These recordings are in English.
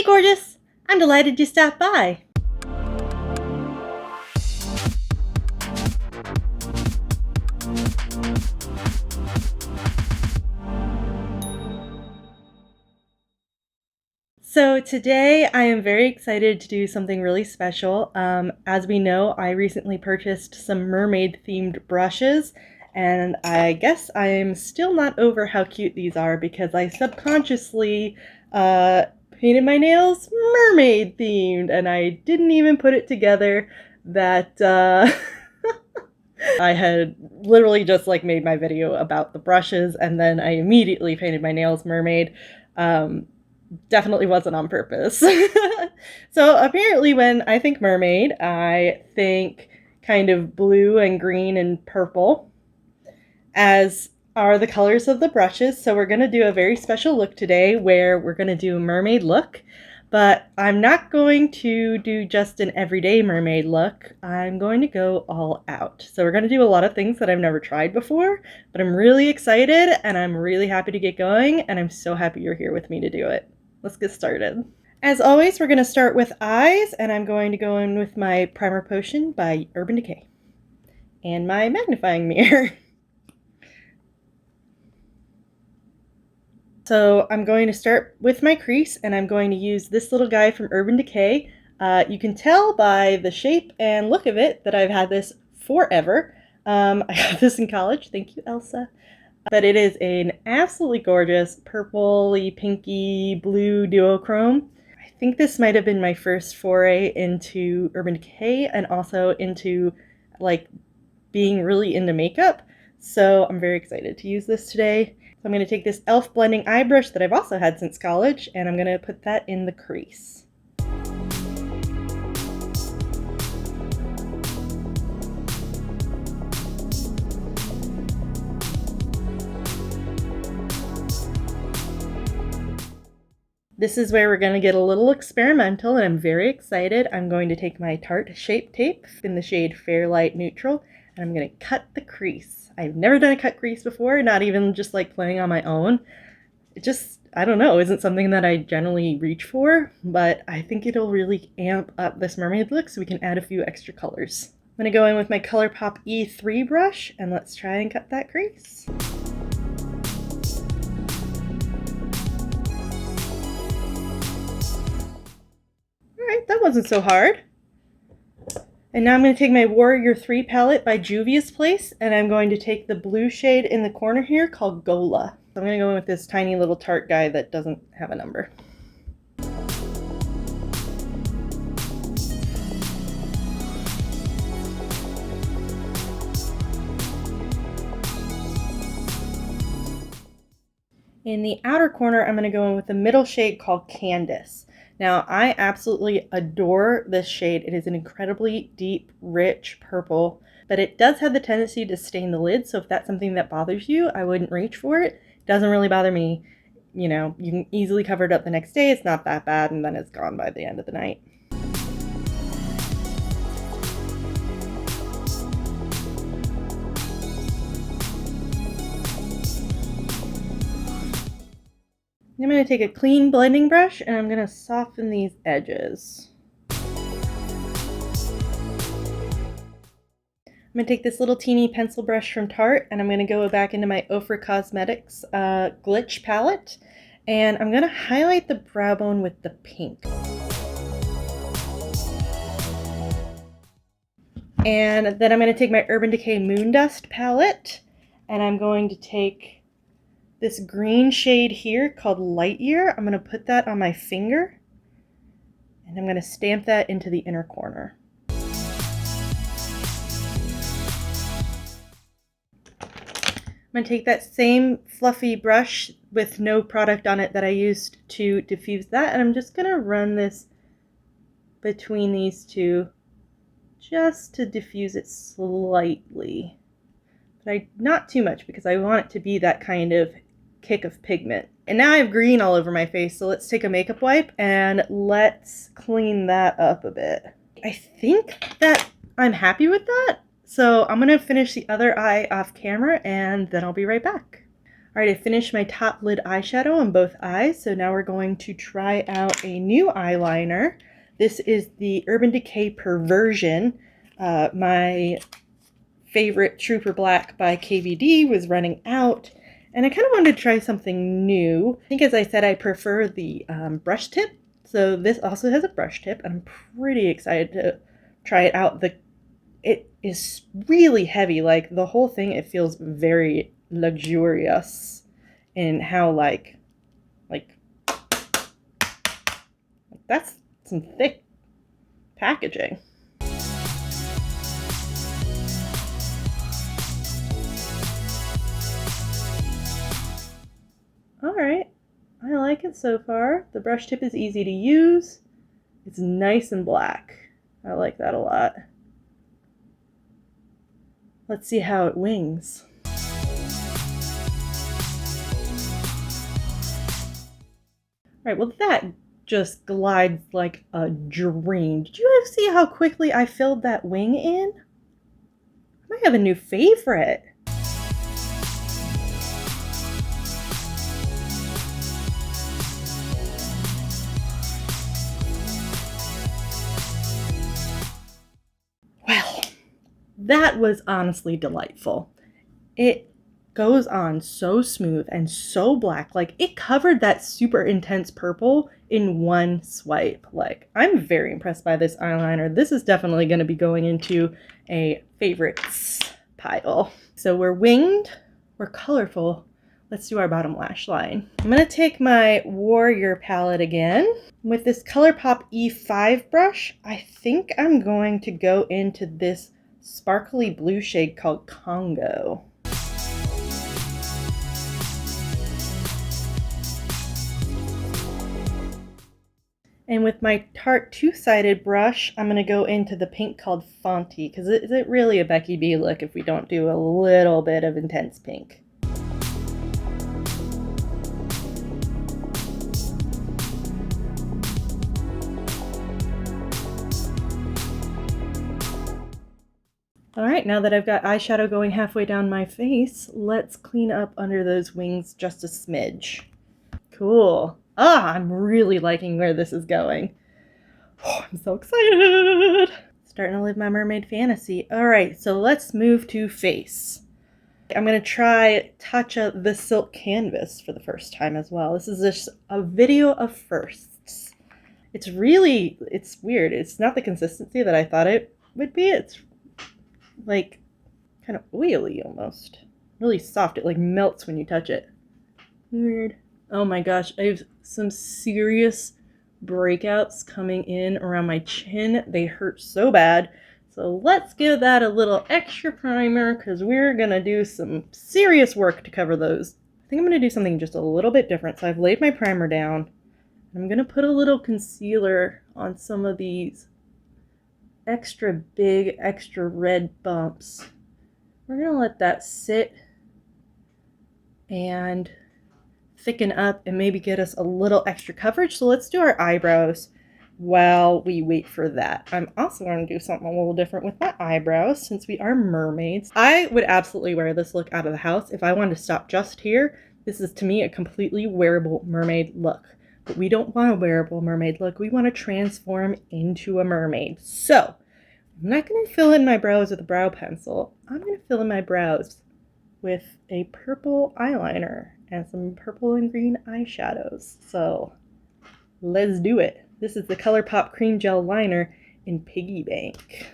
gorgeous! I'm delighted you stopped by. So today I am very excited to do something really special. As we know, I recently purchased some mermaid themed brushes, and I guess I'm still not over how cute these are because I subconsciously painted my nails mermaid themed, and I didn't even put it together that I had literally just like made my video about the brushes and then I immediately painted my nails mermaid. Definitely wasn't on purpose. So apparently when I think mermaid, I think kind of blue and green and purple, as are the colors of the brushes. So we're going to do a very special look today where we're going to do a mermaid look. But I'm not going to do just an everyday mermaid look. I'm going to go all out. So we're going to do a lot of things that I've never tried before, but I'm really excited and I'm really happy to get going, and I'm so happy you're here with me to do it. Let's get started. As always, we're going to start with eyes, and I'm going to go in with my Primer Potion by Urban Decay and my magnifying mirror. So I'm going to start with my crease, and I'm going to use this little guy from Urban Decay. You can tell by the shape and look of it that I've had this forever. I got this in college. Thank you, Elsa. But it is an absolutely gorgeous purpley, pinky, blue duochrome. I think this might have been my first foray into Urban Decay and also into like being really into makeup. So I'm very excited to use this today. So I'm going to take this e.l.f. blending eye brush that I've also had since college, and I'm going to put that in the crease. This is where we're going to get a little experimental, and I'm very excited. I'm going to take my Tarte Shape Tape in the shade Fairlight Neutral, and I'm going to cut the crease. I've never done a cut crease before, not even just like playing on my own. It just, I don't know, isn't something that I generally reach for, but I think it'll really amp up this mermaid look so we can add a few extra colors. I'm going to go in with my ColourPop E3 brush, and let's try and cut that crease. Alright, that wasn't so hard. And now I'm going to take my Warrior 3 palette by Juvia's Place, and I'm going to take the blue shade in the corner here called Gola. So I'm going to go in with this tiny little Tarte guy that doesn't have a number. In the outer corner, I'm going to go in with the middle shade called Candice. Now, I absolutely adore this shade. It is an incredibly deep, rich purple, but it does have the tendency to stain the lid, so if that's something that bothers you, I wouldn't reach for it. It doesn't really bother me. You know, you can easily cover it up the next day. It's not that bad, and then it's gone by the end of the night. I'm going to take a clean blending brush and I'm going to soften these edges. I'm going to take this little teeny pencil brush from Tarte and I'm going to go back into my Ofra Cosmetics Glitch palette, and I'm going to highlight the brow bone with the pink. And then I'm going to take my Urban Decay Moon Dust palette and I'm going to take this green shade here called Light Year. I'm going to put that on my finger and I'm going to stamp that into the inner corner. I'm going to take that same fluffy brush with no product on it that I used to diffuse that, and I'm just going to run this between these two just to diffuse it slightly. But not too much because I want it to be that kind of kick of pigment. And now I have green all over my face, so let's take a makeup wipe and let's clean that up a bit. I think that I'm happy with that, so I'm going to finish the other eye off camera and then I'll be right back. Alright, I finished my top lid eyeshadow on both eyes, so now we're going to try out a new eyeliner. This is the Urban Decay Perversion. My favorite Trooper Black by KVD was running out, and I kind of wanted to try something new. I think, as I said, I prefer the brush tip, so this also has a brush tip, and I'm pretty excited to try it out. It is really heavy, like the whole thing, it feels very luxurious in how like that's some thick packaging. Alright, I like it so far. The brush tip is easy to use. It's nice and black. I like that a lot. Let's see how it wings. Alright, well that just glides like a dream. Did you guys see how quickly I filled that wing in? I might have a new favorite. Well, that was honestly delightful. It goes on so smooth and so black. Like, it covered that super intense purple in one swipe. Like, I'm very impressed by this eyeliner. This is definitely going to be going into a favorites pile. So we're winged, we're colorful. Let's do our bottom lash line. I'm going to take my Warrior palette again. With this ColourPop E5 brush, I think I'm going to go into this sparkly blue shade called Congo. And with my Tarte two-sided brush, I'm going to go into the pink called Fonty, because is it really a Becky B look if we don't do a little bit of intense pink? Alright, now that I've got eyeshadow going halfway down my face, let's clean up under those wings just a smidge. Cool. Ah, I'm really liking where this is going. Oh, I'm so excited! Starting to live my mermaid fantasy. Alright, so let's move to face. I'm going to try Tatcha the Silk Canvas for the first time as well. This is just a video of firsts. It's weird. It's not the consistency that I thought it would be. It's like kind of oily almost. Really soft. It like melts when you touch it. Weird. Oh my gosh, I have some serious breakouts coming in around my chin. They hurt so bad. So let's give that a little extra primer because we're going to do some serious work to cover those. I think I'm going to do something just a little bit different. So I've laid my primer down. I'm going to put a little concealer on some of these extra big, extra red bumps. We're going to let that sit and thicken up and maybe get us a little extra coverage. So let's do our eyebrows while we wait for that. I'm also going to do something a little different with my eyebrows since we are mermaids. I would absolutely wear this look out of the house if I wanted to stop just here. This is to me a completely wearable mermaid look. But we don't want a wearable mermaid look. We want to transform into a mermaid. So I'm not going to fill in my brows with a brow pencil. I'm going to fill in my brows with a purple eyeliner and some purple and green eyeshadows. So let's do it. This is the ColourPop Cream Gel Liner in Piggy Bank.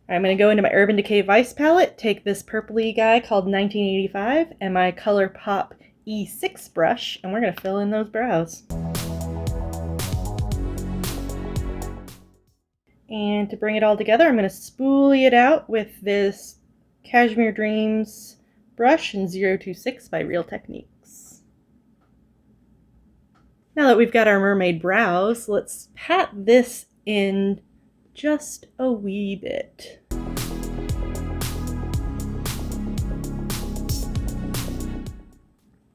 I'm going to go into my Urban Decay Vice palette, take this purpley guy called 1985 and my ColourPop E6 brush, and we're going to fill in those brows. And to bring it all together, I'm going to spoolie it out with this Cashmere Dreams brush in 026 by Real Techniques. Now that we've got our mermaid brows, let's pat this in just a wee bit.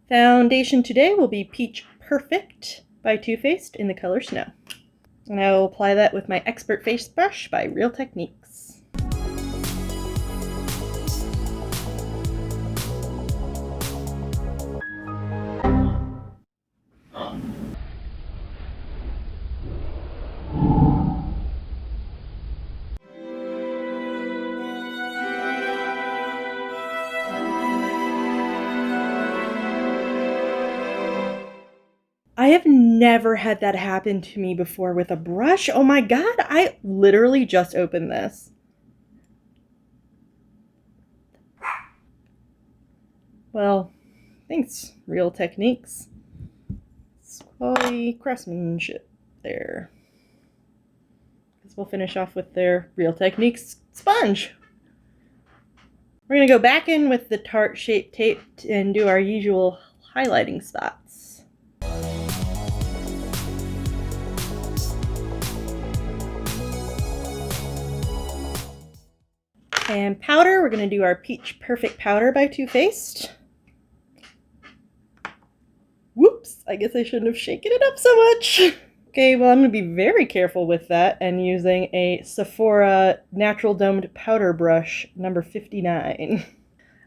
Foundation today will be Peach Perfect by Too Faced in the color Snow. And I will apply that with my Expert Face Brush by Real Techniques. I have never had that happen to me before with a brush. Oh my god, I literally just opened this. Well, thanks, Real Techniques. It's quality craftsmanship there. Guess we'll finish off with their Real Techniques sponge. We're going to go back in with the Tarte Shape Tape and do our usual highlighting spots. And powder, we're going to do our Peach Perfect Powder by Too Faced. Whoops, I guess I shouldn't have shaken it up so much. Okay, well, I'm going to be very careful with that and using a Sephora Natural Domed Powder Brush number 59.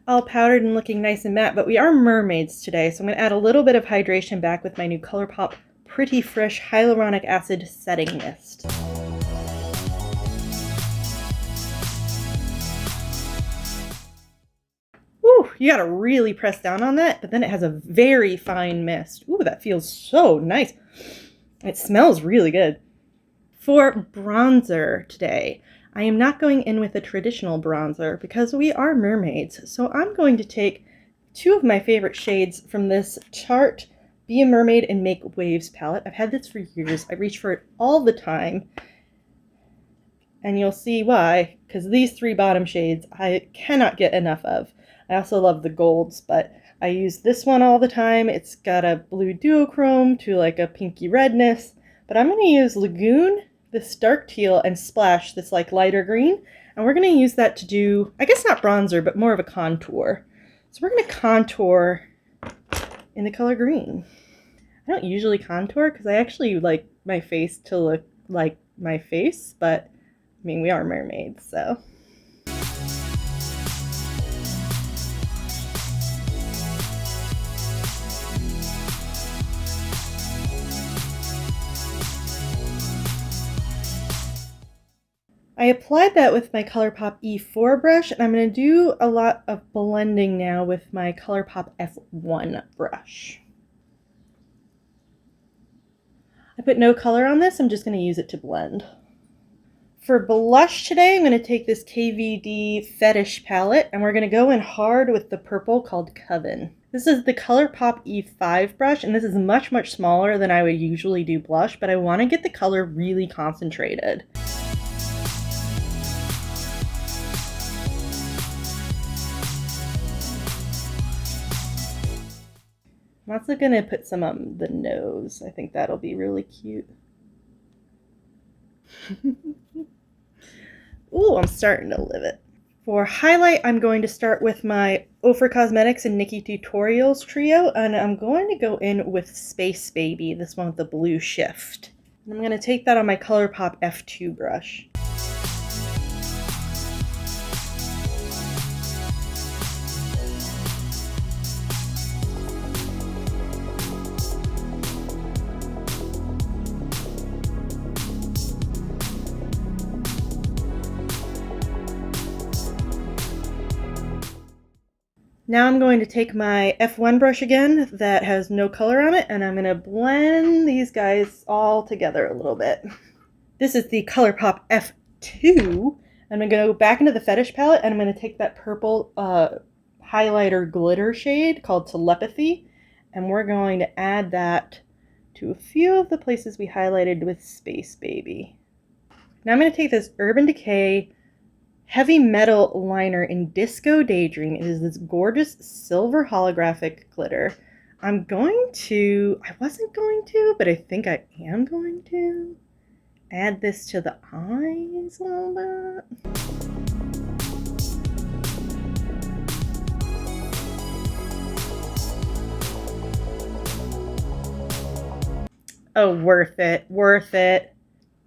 All powdered and looking nice and matte, but we are mermaids today, so I'm going to add a little bit of hydration back with my new ColourPop Pretty Fresh Hyaluronic Acid Setting Mist. Ooh, you gotta really press down on that, but then it has a very fine mist. Ooh, that feels so nice. It smells really good. For bronzer today, I am not going in with a traditional bronzer because we are mermaids. So I'm going to take two of my favorite shades from this Tarte Be a Mermaid and Make Waves palette. I've had this for years. I reach for it all the time. And you'll see why, because these three bottom shades I cannot get enough of. I also love the golds, but I use this one all the time. It's got a blue duochrome to like a pinky redness. But I'm going to use Lagoon, this dark teal, and Splash, this like lighter green. And we're going to use that to do, I guess not bronzer, but more of a contour. So we're going to contour in the color green. I don't usually contour because I actually like my face to look like my face, but I mean, we are mermaids, so. I applied that with my ColourPop E4 brush, and I'm going to do a lot of blending now with my ColourPop F1 brush. I put no color on this, I'm just going to use it to blend. For blush today, I'm going to take this KVD Fetish palette, and we're going to go in hard with the purple called Coven. This is the ColourPop E5 brush, and this is much, much smaller than I would usually do blush, but I want to get the color really concentrated. I'm also going to put some on the nose. I think that'll be really cute. Ooh, I'm starting to live it. For highlight, I'm going to start with my Ofra Cosmetics and Nikkie Tutorials trio, and I'm going to go in with Space Baby, this one with the blue shift. And I'm going to take that on my ColourPop F2 brush. Now I'm going to take my F1 brush again that has no color on it, and I'm going to blend these guys all together a little bit. This is the ColourPop F2. I'm going to go back into the Fetish palette, and I'm going to take that purple highlighter glitter shade called Telepathy, and we're going to add that to a few of the places we highlighted with Space Baby. Now I'm going to take this Urban Decay Heavy Metal liner in Disco Daydream. It is this gorgeous silver holographic glitter. I wasn't going to, but I think I am going to add this to the eyes a little bit. Oh, worth it, worth it.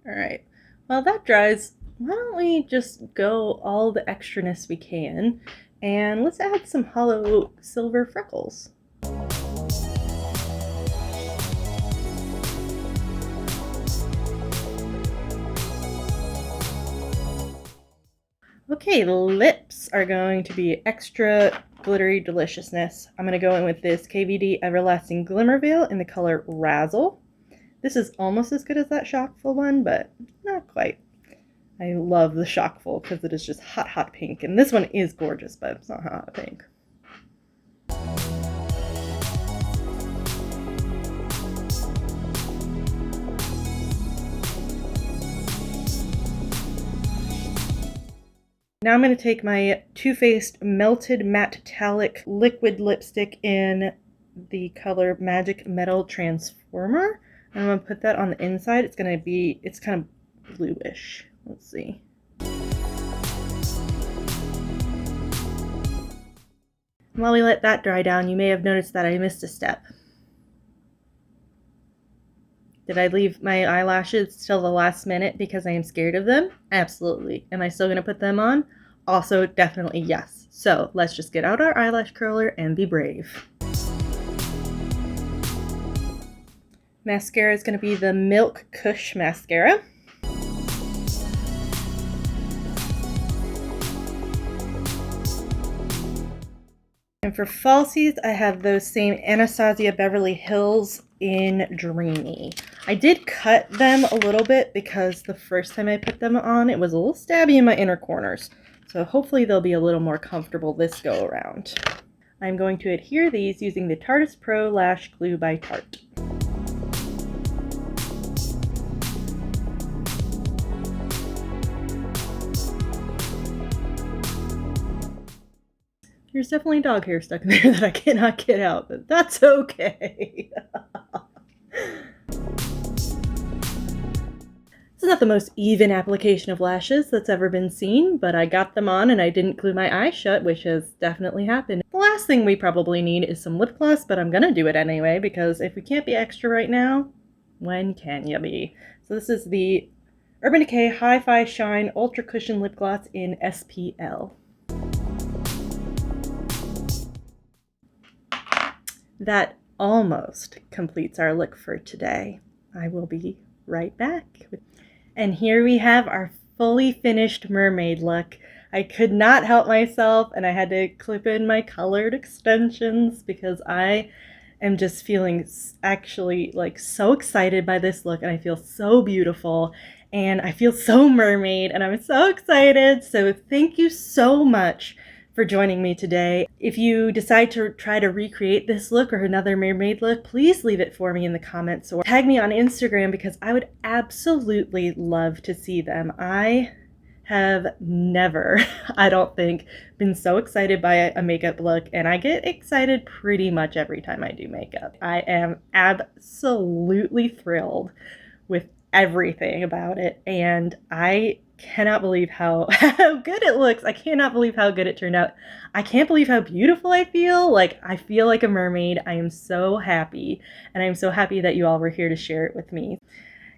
All right, while that dries, why don't we just go all the extraness we can, and let's add some hollow silver freckles. Okay, the lips are going to be extra glittery deliciousness. I'm going to go in with this KVD Everlasting Glimmer Veil in the color Razzle. This is almost as good as that Shockful one, but not quite. I love the Shockful because it is just hot, hot pink. And this one is gorgeous, but it's not hot pink. Now I'm going to take my Too Faced Melted Matte Metallic Liquid Lipstick in the color Magic Metal Transformer. And I'm going to put that on the inside. It's kind of bluish. Let's see. While we let that dry down, you may have noticed that I missed a step. Did I leave my eyelashes till the last minute because I am scared of them? Absolutely. Am I still going to put them on? Also, definitely yes. So let's just get out our eyelash curler and be brave. Mascara is going to be the Milk Kush Mascara. And for falsies, I have those same Anastasia Beverly Hills in Dreamy. I did cut them a little bit because the first time I put them on, it was a little stabby in my inner corners. So hopefully they'll be a little more comfortable this go around. I'm going to adhere these using the Tarteist Pro Lash Glue by Tarte. There's definitely dog hair stuck in there that I cannot get out, but that's okay. This is not the most even application of lashes that's ever been seen, but I got them on and I didn't glue my eyes shut, which has definitely happened. The last thing we probably need is some lip gloss, but I'm gonna do it anyway, because if we can't be extra right now, when can you be? So this is the Urban Decay Hi-Fi Shine Ultra Cushion Lip Gloss in SPL. That almost completes our look for today. I will be right back. And here we have our fully finished mermaid look. I could not help myself and I had to clip in my colored extensions because I am just feeling actually like so excited by this look and I feel so beautiful and I feel so mermaid and I'm so excited. So thank you so much for joining me today. If you decide to try to recreate this look or another mermaid look, please leave it for me in the comments or tag me on Instagram because I would absolutely love to see them. I have never, I don't think, been so excited by a makeup look, and I get excited pretty much every time I do makeup. I am absolutely thrilled with everything about it, and I cannot believe how good it looks. I cannot believe how good it turned out. I can't believe how beautiful I feel. Like, I feel like a mermaid. I am so happy, and I'm so happy that you all were here to share it with me.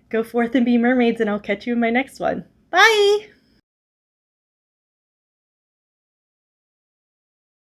Go forth and be mermaids, and I'll catch you in my next one. Bye!